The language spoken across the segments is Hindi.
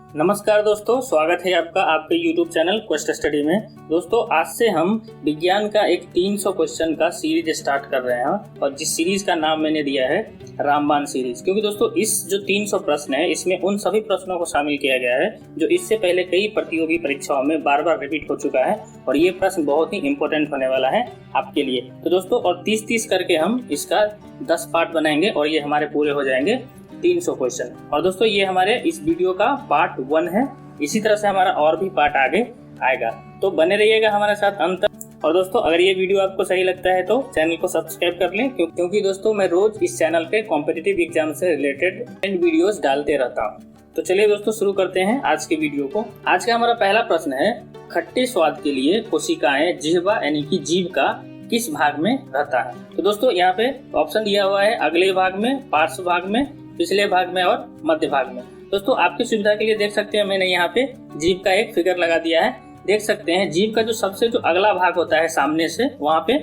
नमस्कार दोस्तों, स्वागत है आपका आपके YouTube चैनल क्वेस्ट स्टडी में। दोस्तों आज से हम विज्ञान का एक 300 क्वेश्चन का सीरीज स्टार्ट कर रहे हैं और जिस सीरीज का नाम मैंने दिया है रामबाण सीरीज, क्योंकि दोस्तों इस जो 300 प्रश्न है इसमें उन सभी प्रश्नों को शामिल किया गया है जो इससे पहले कई प्रतियोगी परीक्षाओं में बार बार रिपीट हो चुका है और ये प्रश्न बहुत ही इंपॉर्टेंट होने वाला है आपके लिए। तो दोस्तों और 30-30 करके हम इसका 10 पार्ट बनाएंगे और ये हमारे पूरे हो जाएंगे 300 क्वेश्चन। और दोस्तों ये हमारे इस वीडियो का पार्ट 1 है, इसी तरह से हमारा और भी पार्ट आगे आएगा, तो बने रहिएगा हमारे साथ अंत तक। और दोस्तों अगर ये वीडियो आपको सही लगता है तो चैनल को सब्सक्राइब कर लें, क्योंकि दोस्तों मैं रोज इस चैनल पे कॉम्पिटिटिव एग्जाम से रिलेटेड वीडियोस डालते रहता हूँ। तो चलिए दोस्तों शुरू करते हैं आज के वीडियो को। आज का हमारा पहला प्रश्न है, खट्टे स्वाद के लिए कोशिकाएं जिह्वा यानी कि जीभ का किस भाग में रहता है। तो दोस्तों यहाँ पे ऑप्शन दिया हुआ है अगले भाग में, पार्श्व भाग में, पिछले भाग में और मध्य भाग में। दोस्तों आपकी सुविधा के लिए देख सकते हैं मैंने यहाँ पे जीभ का एक फिगर लगा दिया है। देख सकते हैं जीभ का जो सबसे जो अगला भाग होता है सामने से, वहाँ पे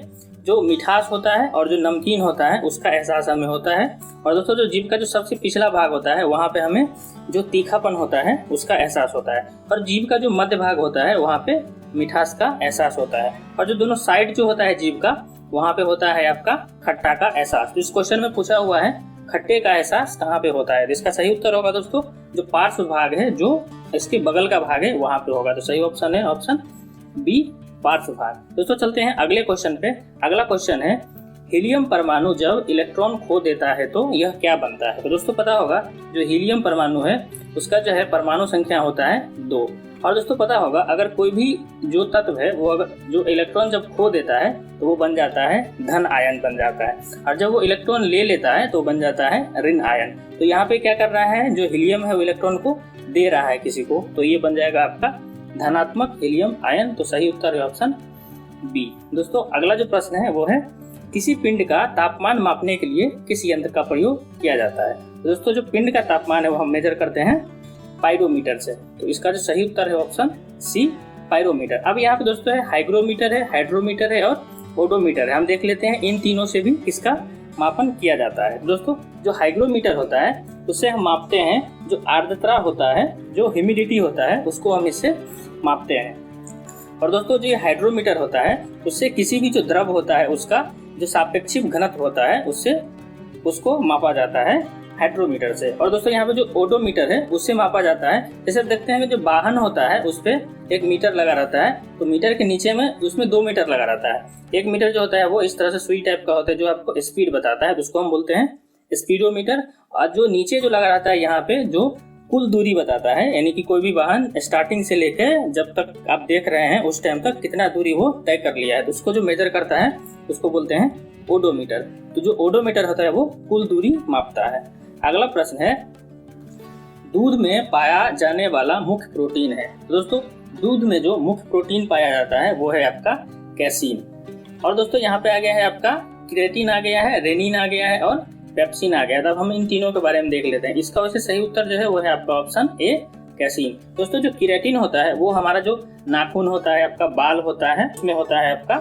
जो मिठास होता है और जो नमकीन होता है उसका एहसास हमें होता है। और दोस्तों जो जीभ का जो सबसे पिछला भाग होता है वहाँ पे हमें जो तीखापन होता है उसका एहसास होता है। और जीभ का जो मध्य भाग होता है वहाँ पे मिठास का एहसास होता है। और जो दोनों साइड जो होता है जीभ का, वहाँ पे होता है आपका खट्टा का एहसास। इस क्वेश्चन में पूछा हुआ है खट्टे का एहसास कहाँ पे होता है। इसका सही उत्तर होगा दोस्तों जो पार्श्व भाग है, जो इसके बगल का भाग है वहाँ पे होगा। तो सही ऑप्शन है ऑप्शन बी, पार्श्व भाग। दोस्तों चलते हैं अगले क्वेश्चन पे। अगला क्वेश्चन है, हीलियम परमाणु जब इलेक्ट्रॉन खो देता है तो यह क्या बनता है। तो दोस्तों पता होगा जो हीलियम परमाणु है उसका जो है परमाणु संख्या होता है 2। और दोस्तों पता होगा अगर कोई भी जो तत्व है वो अगर जो इलेक्ट्रॉन जब खो देता है तो वो बन जाता है धन आयन बन जाता है, और जब वो इलेक्ट्रॉन ले लेता है तो बन जाता है ऋण आयन। तो यहाँ पे क्या कर रहा है, जो हीलियम है वो इलेक्ट्रॉन को दे रहा है किसी को, तो ये बन जाएगा आपका धनात्मक हीलियम आयन। तो सही उत्तर है ऑप्शन बी। दोस्तों अगला जो प्रश्न है वो है, किसी पिंड का तापमान मापने के लिए किस यंत्र का प्रयोग किया जाता है। तो दोस्तों जो पिंड का तापमान है वो हम मेजर करते हैं पाइरोमीटर से। तो इसका जो सही उत्तर है ऑप्शन सी, पाइरोमीटर। अब यहाँ पे दोस्तों है हाइग्रोमीटर है, हाइड्रोमीटर है और ओडोमीटर है। हम देख लेते हैं इन तीनों से भी किसका मापन किया जाता है। दोस्तों जो हाइग्रोमीटर होता है उससे हम मापते हैं जो आर्द्रता होता है, जो ह्यूमिडिटी होता है उसको हम इससे मापते हैं। और दोस्तों जो हाइड्रोमीटर होता है उससे किसी भी जो द्रव होता है उसका जो सापेक्षिक घनत्व होता है उससे उसको मापा जाता है हाइड्रोमीटर से। और दोस्तों यहाँ पे जो ओडोमीटर है उससे मापा जाता है, जैसे देखते हैं कि जो वाहन होता है उस पे 1 मीटर लगा रहता है, तो मीटर के नीचे में उसमें 2 मीटर लगा रहता है। 1 मीटर जो होता है वो इस तरह से सुई टाइप का होता है जो आपको स्पीड बताता है, उसको हम बोलते हैं स्पीडोमीटर। और जो नीचे जो लगा रहता है यहाँ पे जो कुल दूरी बताता है, यानी कि कोई भी वाहन स्टार्टिंग से लेकर जब तक आप देख रहे हैं उस टाइम तक कितना दूरी वो तय कर लिया है, तो उसको जो मेजर करता है उसको बोलते हैं ओडोमीटर। तो जो ओडोमीटर होता है वो कुल दूरी मापता है। अगला प्रश्न है, दूध में पाया जाने वाला मुख्य प्रोटीन है। तो दोस्तों दूध में जो मुख्य प्रोटीन पाया जाता है वो है आपका कैसीन। और दोस्तों यहाँ पे आ गया है आपका क्रिएटिन आ गया है, रेनिन आ गया है और पेप्सिन आ गया है। तब हम इन तीनों के बारे में देख लेते हैं। इसका वैसे सही उत्तर जो है वो है आपका ऑप्शन ए, कैसीन। दोस्तों जो क्रिएटिन होता है वो हमारा जो नाखून होता है, आपका बाल होता है, उसमें होता है आपका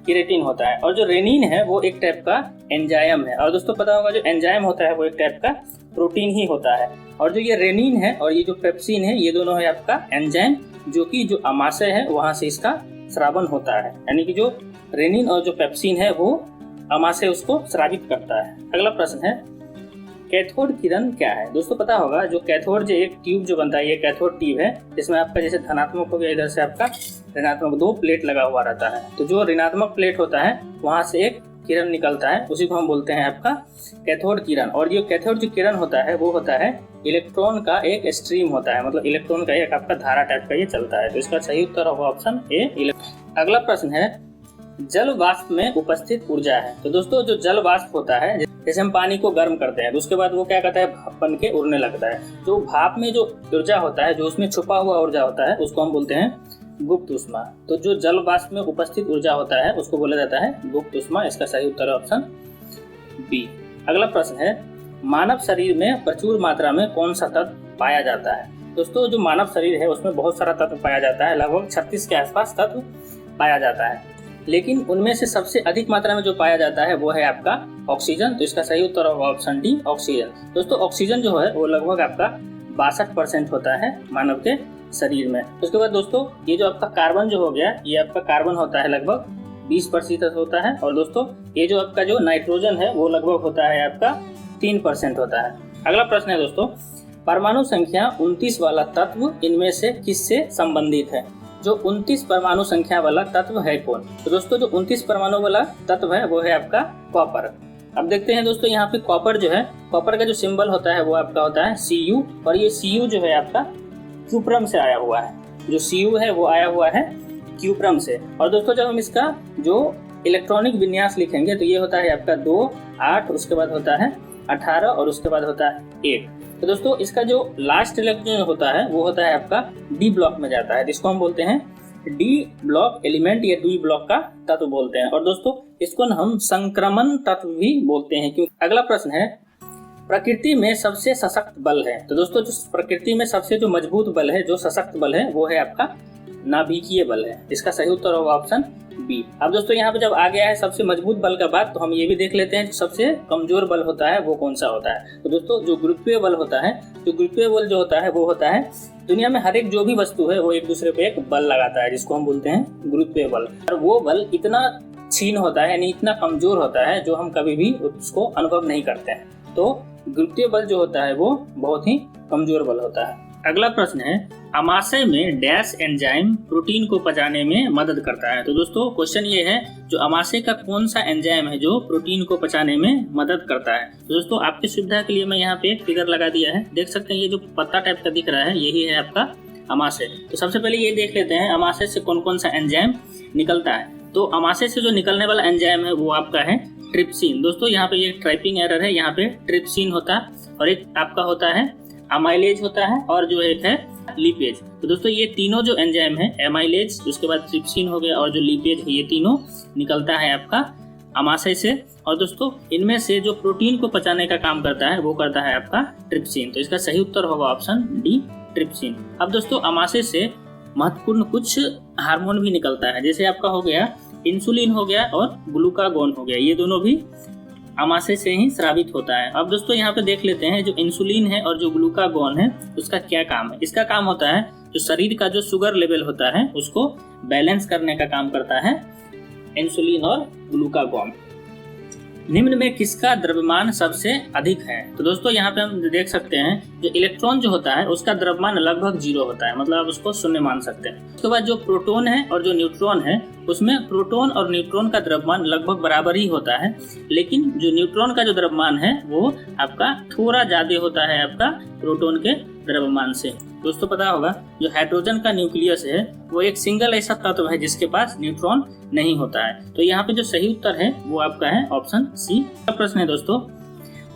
केराटिन होता है। और जो रेनिन है वो एक टाइप का एंजाइम है। और दोस्तों पता होगा जो एंजाइम होता है वो एक टाइप का प्रोटीन ही होता है। और जो ये रेनिन है और ये जो पेप्सिन है ये दोनों है आपका एंजाइम, जो कि जो अमाशय है वहां से इसका स्रावन होता है, यानी कि जो रेनिन और जो पेप्सिन है वो अमाशय उसको स्रावित करता है। अगला प्रश्न है, कैथोड किरण क्या है। दोस्तों पता होगा जो कैथोड जो एक ट्यूब जो बनता है ये कैथोड ट्यूब है, जिसमें आपका जैसे धनात्मक हो गया, इधर से आपका ऋणात्मक 2 प्लेट लगा हुआ रहता है। तो जो ऋणात्मक प्लेट होता है वहां से एक किरण निकलता है, उसी को हम बोलते हैं आपका कैथोड किरण। और ये कैथोड जो किरण होता है वो होता है इलेक्ट्रॉन का एक स्ट्रीम होता है, मतलब इलेक्ट्रॉन का एक आपका धारा टाइप का ये चलता है। तो इसका सही उत्तर होगा ऑप्शन ए। अगला प्रश्न है, जल वाष्प में उपस्थित ऊर्जा है। तो दोस्तों जो जल वाष्प होता है, जैसे हम पानी को गर्म करते हैं तो उसके बाद वो क्या करता है, भाप बन के उड़ने लगता है। जो भाप में जो ऊर्जा होता है, जो उसमें छुपा हुआ ऊर्जा होता है उसको हम बोलते हैं गुप्त ऊष्मा। तो जो जल वाष्प में उपस्थित ऊर्जा होता है उसको बोला जाता है गुप्त ऊष्मा। इसका सही उत्तर है ऑप्शन बी। अगला प्रश्न है, मानव शरीर में प्रचुर मात्रा में कौन सा तत्व पाया जाता है। दोस्तों जो मानव शरीर है उसमें बहुत सारा तत्व पाया जाता है, लगभग 36 के आसपास तत्व पाया जाता है, लेकिन उनमें से सबसे अधिक मात्रा में जो पाया जाता है वो है आपका ऑक्सीजन। तो इसका सही उत्तर होगा ऑप्शन डी, ऑक्सीजन। दोस्तों ऑक्सीजन जो है वो लगभग आपका 62% होता है मानव के शरीर में। उसके बाद दोस्तों ये जो आपका कार्बन जो हो गया, ये आपका कार्बन होता है लगभग 20% होता है। और दोस्तों ये जो आपका जो नाइट्रोजन है वो लगभग होता है आपका 3% होता है। अगला प्रश्न है दोस्तों, परमाणु संख्या 29 वाला तत्व इनमें से किससे संबंधित है? जो 29 परमाणु संख्या वाला तत्व है कौन? तो दोस्तों जो 29 परमाणु वाला तत्व है वो है आपका कॉपर। अब देखते हैं दोस्तों यहाँ पे कॉपर जो है, कॉपर का जो सिंबल होता है वो आपका होता है Cu, और ये Cu जो है आपका क्यूप्रम से आया हुआ है। जो Cu है वो आया हुआ है क्यूप्रम से। और दोस्तों जब हम इसका जो इलेक्ट्रॉनिक विन्यास लिखेंगे तो ये होता है आपका 2, 8, उसके बाद होता है 18 और उसके बाद होता है 1। तो दोस्तों इसका जो लास्ट इलेक्ट्रॉन होता है वो होता है आपका डी ब्लॉक में जाता है, जिसको हम बोलते हैं डी ब्लॉक एलिमेंट या डी ब्लॉक का तत्व बोलते हैं। और दोस्तों इसको हम संक्रमण तत्व भी बोलते हैं। क्योंकि अगला प्रश्न है, प्रकृति में सबसे सशक्त बल है। तो दोस्तों जो प्रकृति में सबसे जो मजबूत बल है, जो सशक्त बल है वो है आपका नाभिकीय बल है। इसका सही उत्तर होगा ऑप्शन बी। अब दोस्तों यहाँ पे जब आ गया है सबसे मजबूत बल का बात, तो हम ये भी देख लेते हैं सबसे कमजोर बल होता है वो कौन सा होता है। तो दोस्तों जो गुरुत्वीय बल होता है, जो गुरुत्वीय बल जो होता है वो होता है दुनिया में हर एक जो भी वस्तु है वो एक दूसरे पे एक बल लगाता है, जिसको हम बोलते हैं गुरुत्वीय बल। और वो बल इतना क्षीण होता है, यानी इतना कमजोर होता है जो हम कभी भी उसको अनुभव नहीं करते हैं। तो गुरुत्वीय बल जो होता है वो बहुत ही कमजोर बल होता है। अगला प्रश्न है, अमाशय में डैश एंजाइम प्रोटीन को पचाने में मदद करता है। तो दोस्तों क्वेश्चन ये है, जो अमाशय का कौन सा एंजाइम है जो प्रोटीन को पचाने में मदद करता है। तो दोस्तों आपकी सुविधा के लिए मैं यहाँ पे एक फिगर लगा दिया है, देख सकते हैं ये जो पत्ता टाइप का दिख रहा है यही है आपका अमाशय। तो सबसे पहले ये देख लेते हैं अमाशय से कौन कौन सा एंजाइम निकलता है। तो अमाशय से जो निकलने वाला एंजाइम है वो आपका है ट्रिप्सिन। दोस्तों यहाँ पे ये टाइपिंग एरर है, यहाँ पे ट्रिप्सिन होता है और एक आपका होता है अमाइलेज होता है और जो एक है लिपेज। तो दोस्तों ये तीनों जो एंजाइम है, अमाइलेज, उसके बाद ट्रिप्सिन हो गया और जो लिपेज है, ये तीनों निकलता है आपका अमाशय से। और दोस्तों इनमें से जो प्रोटीन को पचाने का काम करता है वो करता है आपका ट्रिप्सिन। तो इसका सही उत्तर होगा ऑप्शन डी, ट्रिप्सिन। अब दोस्तों अमाशय से महत्वपूर्ण कुछ हार्मोन भी निकलता है, जैसे आपका हो गया इंसुलिन हो गया और ग्लूकागोन हो गया, ये दोनों भी अमाशय से ही स्रावित होता है। अब दोस्तों यहाँ पे देख लेते हैं जो इंसुलिन है और जो ग्लूकागोन है उसका क्या काम है। इसका काम होता है जो शरीर का जो शुगर लेवल होता है उसको बैलेंस करने का काम करता है इंसुलिन और ग्लूकागोन। निम्न में किसका द्रव्यमान सबसे अधिक है। तो दोस्तों यहाँ पे हम देख सकते हैं जो इलेक्ट्रॉन जो होता है उसका द्रव्यमान लगभग 0 होता है, मतलब आप उसको शून्य मान सकते हैं। उसके बाद जो प्रोटॉन है और जो न्यूट्रॉन है उसमें प्रोटॉन और न्यूट्रॉन का द्रव्यमान लगभग बराबर ही होता है, लेकिन जो न्यूट्रॉन का जो द्रव्यमान है वो आपका थोड़ा ज्यादा होता है आपका प्रोटॉन के द्रव्यमान से। दोस्तों पता होगा जो हाइड्रोजन का न्यूक्लियस है वो एक सिंगल ऐसा तत्व है जिसके पास न्यूट्रॉन नहीं होता है। तो यहाँ पे जो सही उत्तर है वो आपका है ऑप्शन सी। प्रश्न है दोस्तों,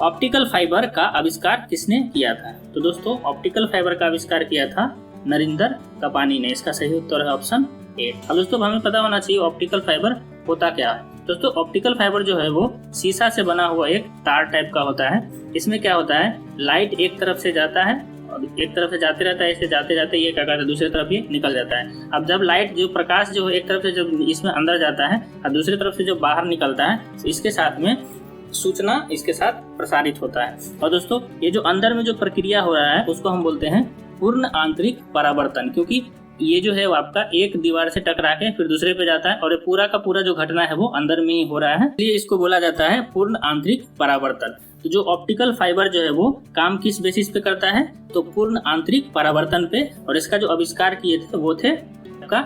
ऑप्टिकल फाइबर का आविष्कार किसने किया था। तो दोस्तों ऑप्टिकल फाइबर का आविष्कार किया था नरेंद्र कपानी ने। इसका सही उत्तर है ऑप्शन ए। अब दोस्तों हमें पता होना चाहिए ऑप्टिकल फाइबर होता क्या है। दोस्तों ऑप्टिकल फाइबर जो है वो शीशा से बना हुआ एक तार टाइप का होता है। इसमें क्या होता है, लाइट एक तरफ से जाता है और एक तरफ से जाते रहता है, ऐसे जाते जाते ये क्या करता है दूसरी तरफ ये निकल जाता है। अब जब लाइट जो प्रकाश जो एक तरफ से जब इसमें अंदर जाता है और दूसरी तरफ से जो बाहर निकलता है तो इसके साथ में सूचना इसके साथ प्रसारित होता है। और दोस्तों ये जो अंदर में जो प्रक्रिया हो रहा है उसको हम बोलते हैं पूर्ण आंतरिक परावर्तन, क्योंकि ये जो है वो आपका एक दीवार से टकरा के फिर दूसरे पे जाता है और ये पूरा का पूरा जो घटना है वो अंदर में ही हो रहा है, इसलिए इसको बोला जाता है पूर्ण आंतरिक परावर्तन। तो जो ऑप्टिकल फाइबर जो है वो काम किस बेसिस पे करता है, तो पूर्ण आंतरिक परावर्तन पे। और इसका जो आविष्कार किए थे वो थे आपका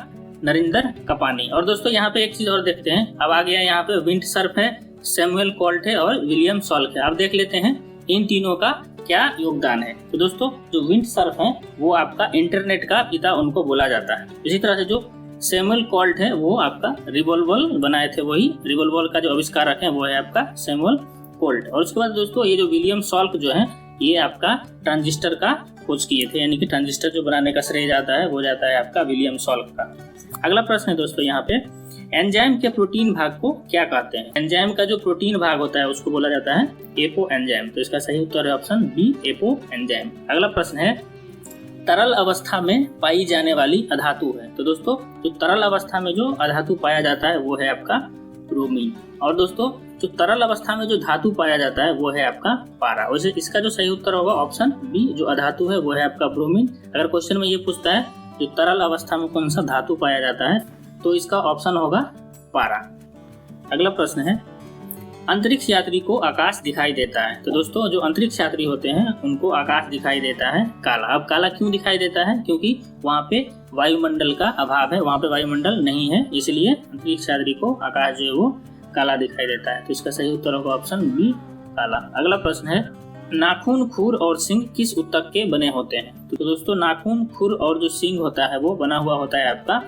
नरेंद्र कपानी। और दोस्तों यहाँ पे एक चीज और देखते हैं, अब आ गया यहाँ पे विंडसर्फ है, सैमुअल कोल्ट है और विलियम सॉल्क है। अब देख लेते हैं इन तीनों का क्या योगदान है। तो दोस्तों जो विंडसर्फ है वो आपका इंटरनेट का पिता उनको बोला जाता है। इसी तरह से जो सैमुअल कोल्ट है वो आपका रिवॉल्वर बनाए थे, वही रिवॉल्वर का जो आविष्कारक है वो है आपका सैमुअल कोल्ट। और उसके बाद दोस्तों ये जो विलियम सॉल्क जो है ये आपका ट्रांजिस्टर का खोज किए थे, यानी कि ट्रांजिस्टर जो बनाने का श्रेय जाता है वो जाता है आपका विलियम सॉल्क का। अगला प्रश्न है दोस्तों यहाँ पे, एंजाइम के प्रोटीन भाग को क्या कहते हैं। एंजाइम का जो प्रोटीन भाग होता है उसको बोला जाता है एपो एंजाइम। तो इसका सही उत्तर है ऑप्शन बी, एपो एंजाइम। अगला प्रश्न है, तरल अवस्था में पाई जाने वाली अधातु है। तो दोस्तों जो तरल अवस्था में जो अधातु पाया जाता है वो है आपका ब्रोमीन। और दोस्तों जो तरल अवस्था में जो धातु पाया जाता है वो है आपका पारा। वैसे इसका जो सही उत्तर होगा ऑप्शन बी, जो अधातु है वो है आपका ब्रोमीन। अगर क्वेश्चन में ये पूछता है जो तरल अवस्था में कौन सा धातु पाया जाता है तो इसका ऑप्शन होगा पारा। अगला प्रश्न है, अंतरिक्ष यात्री को आकाश दिखाई देता है। तो दोस्तों जो अंतरिक्ष यात्री होते हैं उनको आकाश दिखाई देता है काला। अब काला क्यों दिखाई देता है? क्योंकि वहाँ पे वायुमंडल का अभाव है, वहाँ पे वायुमंडल नहीं है, इसलिए अंतरिक्ष यात्री को आकाश जो है वो काला दिखाई देता है। तो इसका सही उत्तर होगा ऑप्शन बी, काला। अगला प्रश्न है, नाखून, खुर और सींग किस ऊतक के बने होते हैं? तो दोस्तों नाखून, खुर और जो सींग होता है वो बना हुआ होता है आपका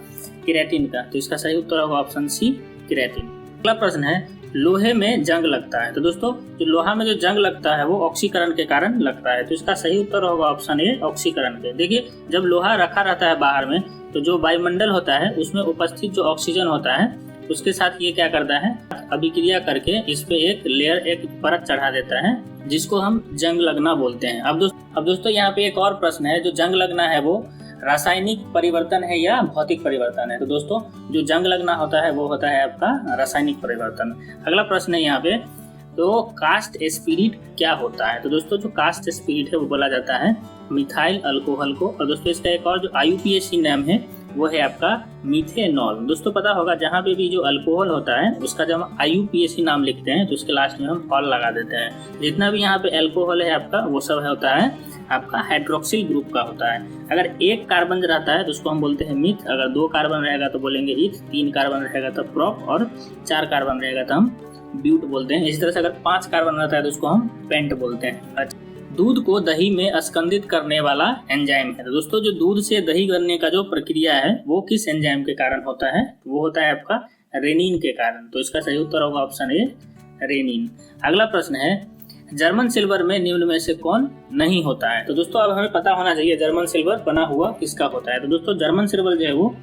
केराटिन का। तो इसका सही उत्तर होगा ऑप्शन सी, केराटिन। अगला प्रश्न है, लोहे में जंग लगता है। तो दोस्तों जो लोहा में जो जंग लगता है वो ऑक्सीकरण के कारण लगता है। तो इसका सही उत्तर होगा ऑप्शन ए, ऑक्सीकरण के। देखिए जब लोहा रखा रहता है बाहर में तो जो वायुमंडल होता है उसमें उपस्थित जो ऑक्सीजन होता है उसके साथ ये क्या करता है, अभिक्रिया करके इस पे एक लेयर, एक परत चढ़ा देता है जिसको हम जंग लगना बोलते हैं। अब दोस्तों यहाँ पे एक और प्रश्न है, जो जंग लगना है वो रासायनिक परिवर्तन है या भौतिक परिवर्तन है? तो दोस्तों जो जंग लगना होता है वो होता है आपका रासायनिक परिवर्तन। अगला प्रश्न है यहाँ पे, तो कास्ट स्पिरिट क्या होता है? तो दोस्तों जो कास्ट स्पिरिट है वो बोला जाता है मिथाइल अल्कोहल को। और दोस्तों इसका एक और जो IUPAC नाम है वो है आपका मीथेनॉल। दोस्तों पता होगा जहाँ पे भी जो अल्कोहल होता है उसका जब हम IUPAC नाम लिखते हैं तो उसके लास्ट में हम ऑल लगा देते हैं। जितना भी यहाँ पे अल्कोहल है आपका वो सब होता है आपका हाइड्रोक्सिल ग्रुप का होता है। अगर एक कार्बन रहता है तो उसको हम बोलते हैं मिथ, अगर 2 कार्बन रहेगा तो बोलेंगे इथ, 3 कार्बन रहेगा तो प्रोप और 4 कार्बन रहेगा तो हम ब्यूट बोलते हैं। इसी तरह से अगर 5 कार्बन रहता है तो उसको हम पेंट बोलते हैं। दूध को दही में स्कंदित करने वाला एंजाइम है। तो दोस्तों जो दूध से दही बनने का जो प्रक्रिया है वो किस एंजाइम के कारण होता है? वो होता है आपका रेनिन के कारण। तो इसका सही उत्तर होगा ऑप्शन ए, रेनिन। अगला प्रश्न है, जर्मन सिल्वर में निम्न में से कौन नहीं होता है? तो दोस्तों अब हमें पता होना चाहिए जर्मन सिल्वर बना हुआ किसका होता है। तो दोस्तों जर्मन सिल्वर जो है वो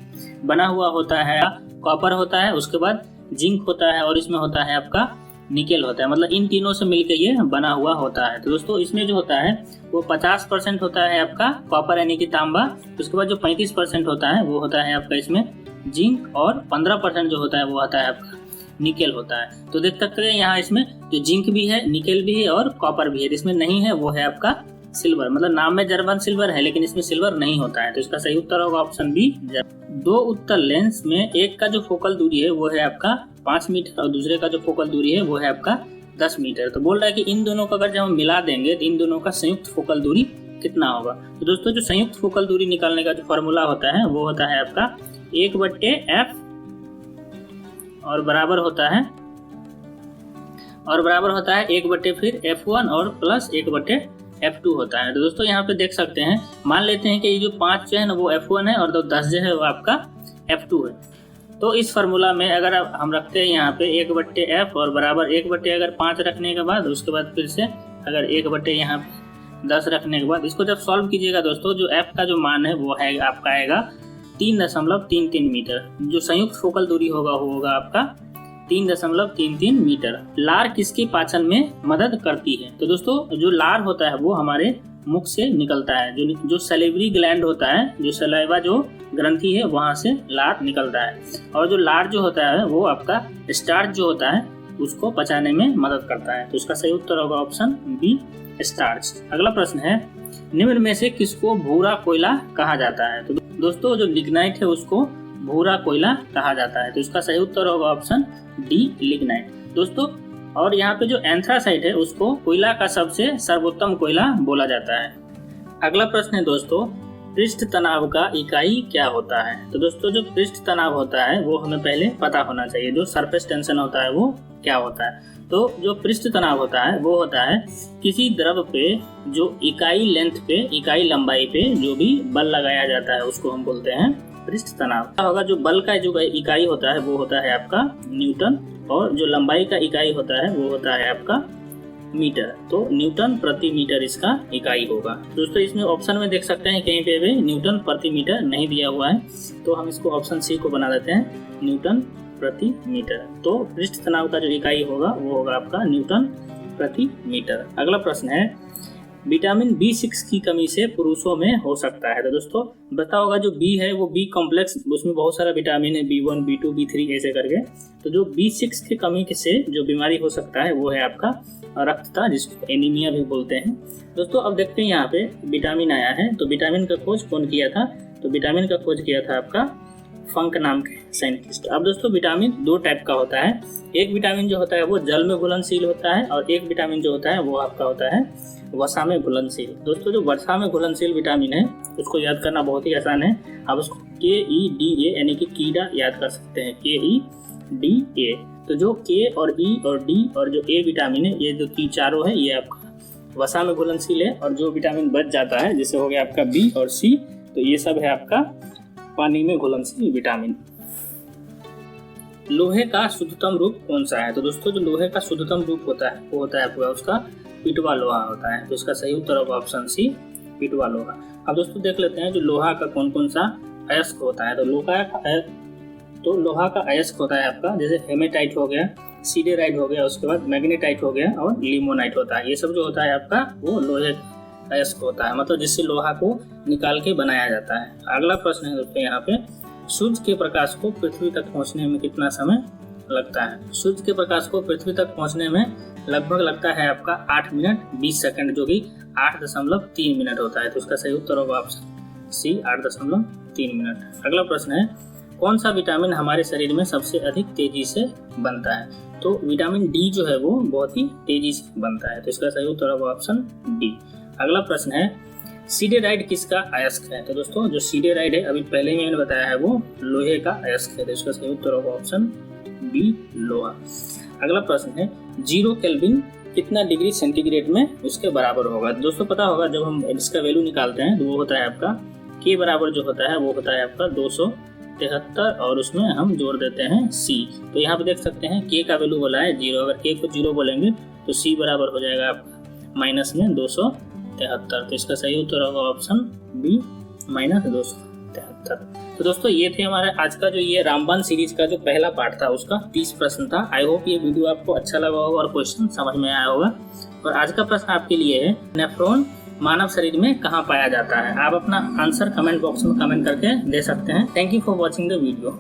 बना हुआ होता है कॉपर होता है, उसके बाद जिंक होता है और इसमें होता है आपका निकेल होता है। मतलब इन तीनों से मिलकर ये बना हुआ होता है। तो दोस्तों इसमें जो होता है वो 50% होता है आपका कॉपर यानी कि तांबा, उसके बाद जो 35% होता है वो होता है आपका इसमें जिंक, और 15% जो होता है वो होता है आपका निकेल होता है। तो देख सकते हैं यहाँ इसमें जो जिंक भी है, निकेल भी है और कॉपर भी है। इसमें नहीं है वो है आपका सिल्वर। मतलब नाम में जर्मन सिल्वर है लेकिन इसमें सिल्वर नहीं होता है। तो इसका सही उत्तर होगा ऑप्शन बी। 2 उत्तल लेंस में एक का जो फोकल दूरी है वो है आपका 5 मीटर और दूसरे का जो फोकल दूरी है वो है आपका 10 मीटर। तो बोल रहा है कि इन दोनों को अगर जब हम मिला देंगे तो इन दोनों का संयुक्त फोकल दूरी कितना होगा? तो दोस्तों जो संयुक्त फोकल दूरी निकालने का जो फॉर्मूला होता है वो होता है आपका 1/f और बराबर होता है 1/ फिर f1 और प्लस 1/f2 होता है। तो दोस्तों यहाँ पे देख सकते हैं, मान लेते हैं कि ये जो 5 जो है ना वो f1 है और 10 जो है वो आपका f2 है। तो इस फार्मूला में अगर हम रखते हैं यहाँ पे 1/f और बराबर 1/ अगर 5 रखने के बाद उसके बाद फिर से अगर 1/ यहाँ 10 रखने के बाद इसको जब सॉल्व कीजिएगा दोस्तों जो f का जो मान है वो है आपका आएगा 3.33 मीटर। जो संयुक्त फोकल दूरी होगा वो होगा आपका 3.33 मीटर। लार किसके पाचन में मदद करती है? तो दोस्तों जो लार होता है वो हमारे मुख से निकलता है। जो सलेवरी ग्लैंड होता है, जो सलाइवा जो ग्रंथि है वहां से लार निकलता है। और जो लार जो होता है वो आपका स्टार्च जो होता है उसको पचाने में मदद करता है। तो इसका सही उत्तर होगा ऑप्शन बी, स्टार्च। अगला प्रश्न है, निम्न में से किसको भूरा कोयला कहा जाता है? तो दोस्तों जो लिग्नाइट है उसको भूरा कोयला कहा जाता है। तो इसका सही उत्तर होगा ऑप्शन डी, लिग्नाइट। दोस्तों और यहाँ पे जो एंथ्रासाइट है उसको कोयला का सबसे सर्वोत्तम कोयला बोला जाता है। अगला प्रश्न है दोस्तों, पृष्ठ तनाव का इकाई क्या होता है? तो दोस्तों जो पृष्ठ तनाव होता है वो हमें पहले पता होना चाहिए। जो सरफेस टेंशन होता है वो क्या होता है? तो जो पृष्ठ तनाव होता है वो होता है किसी द्रव पे जो इकाई लेंथ पे, इकाई लंबाई पे जो भी बल लगाया जाता है उसको हम बोलते हैं पृष्ठ तनाव। क्या होगा, जो बल का जो इकाई होता है वो होता है आपका न्यूटन, और जो लंबाई का इकाई होता है वो होता है आपका मीटर। तो न्यूटन प्रति मीटर इसका इकाई होगा। दोस्तों इसमें ऑप्शन में देख सकते हैं कहीं पे भी न्यूटन प्रति मीटर नहीं दिया हुआ है, तो हम इसको ऑप्शन सी को बना देते हैं न्यूटन प्रति मीटर। तो पृष्ठ तनाव का जो इकाई होगा वो होगा आपका न्यूटन प्रति मीटर। अगला प्रश्न है, विटामिन B6 की कमी से पुरुषों में हो सकता है। तो दोस्तों पता होगा जो बी है वो बी कॉम्प्लेक्स, उसमें बहुत सारा विटामिन है, B1 B2 B3 ऐसे करके। तो जो B6 की कमी से जो बीमारी हो सकता है वो है आपका रक्तता, जिसको एनीमिया भी बोलते हैं। दोस्तों अब देखते हैं यहाँ पे विटामिन आया है, तो विटामिन का खोज कौन किया था? तो विटामिन का खोज किया था आपका फंक नाम के साइंटिस्ट। अब दोस्तों विटामिन दो टाइप का होता है, एक विटामिन जो होता है वो जल में घुलनशील होता है और एक विटामिन जो होता है वो आपका होता है वसा में घुलनशील। दोस्तों जो वसा में घुलनशील विटामिन है उसको याद करना बहुत ही आसान है, आप उसको KEDA यानी कि कीड़ा याद कर सकते हैं, KEDA। तो जो K और E और D और जो A विटामिन है, ये जो चारों है ये आपका वसा में घुलनशील है, और जो विटामिन बच जाता है जैसे हो गया आपका B और C, तो ये सब है आपका पानी में घुलनशील विटामिन। लोहे का शुद्धतम रूप कौन सा है? तो दोस्तों जो लोहे का शुद्धतम रूप होता है वो होता है आपका उसका पिटवा लोहा होता है। तो इसका सही उत्तर होगा ऑप्शन सी, पिटवा लोहा। अब दोस्तों देख लेते हैं जो लोहा का कौन कौन सा अयस्क होता है। तो लोहा का अयस्क होता है आपका जैसे हेमेटाइट हो गया, सीडेराइट हो गया, उसके बाद मैग्नेटाइट हो गया और लिमोनाइट होता है। ये सब जो होता है आपका वो लोहे का अयस्क होता है, मतलब जिससे लोहा को निकाल के बनाया जाता है। अगला प्रश्न है दोस्तों यहाँ पे, सूर्य के प्रकाश को पृथ्वी तक पहुँचने में कितना समय लगता है? सूर्य के प्रकाश को पृथ्वी तक पहुँचने में लगभग लगता है आपका 8 मिनट 20 सेकंड, जो कि 8.3 मिनट होता है। तो इसका सही उत्तर होगा ऑप्शन सी, 8.3 मिनट। अगला प्रश्न है, कौन सा विटामिन हमारे शरीर में सबसे अधिक तेजी से बनता है? तो विटामिन डी जो है वो बहुत ही तेजी से बनता है। तो इसका सही उत्तर होगा ऑप्शन डी। अगला प्रश्न है, सीडेराइड किसका अयस्क है? तो दोस्तों जो सीडेराइड है अभी पहले ही मैंने बताया है वो लोहे का अयस्क है। तो इसका सही उत्तर होगा ऑप्शन बी, लोहा। अगला प्रश्न है, 0 केल्विन कितना डिग्री सेंटीग्रेड में उसके बराबर होगा? दोस्तों पता होगा जब हम इसका वैल्यू निकालते हैं तो वो होता है आपका के बराबर जो होता है वो होता है आपका 273 और उसमें हम जोड़ देते हैं C। तो यहाँ पे देख सकते हैं के का वैल्यू बोला है 0, अगर के को 0 बोलेंगे तो C बराबर हो जाएगा आपका माइनस में 273। तो इसका सही उत्तर होगा ऑप्शन बी, माइनस 273। तो दोस्तों ये थे हमारे आज का जो ये रामबाण सीरीज का जो पहला पार्ट था उसका 30 प्रश्न था। आई होप ये वीडियो आपको अच्छा लगा होगा और क्वेश्चन समझ में आया होगा। और आज का प्रश्न आपके लिए है, नेफ्रॉन मानव शरीर में कहाँ पाया जाता है? आप अपना आंसर कमेंट बॉक्स में कमेंट करके दे सकते हैं। Thank you for watching the video.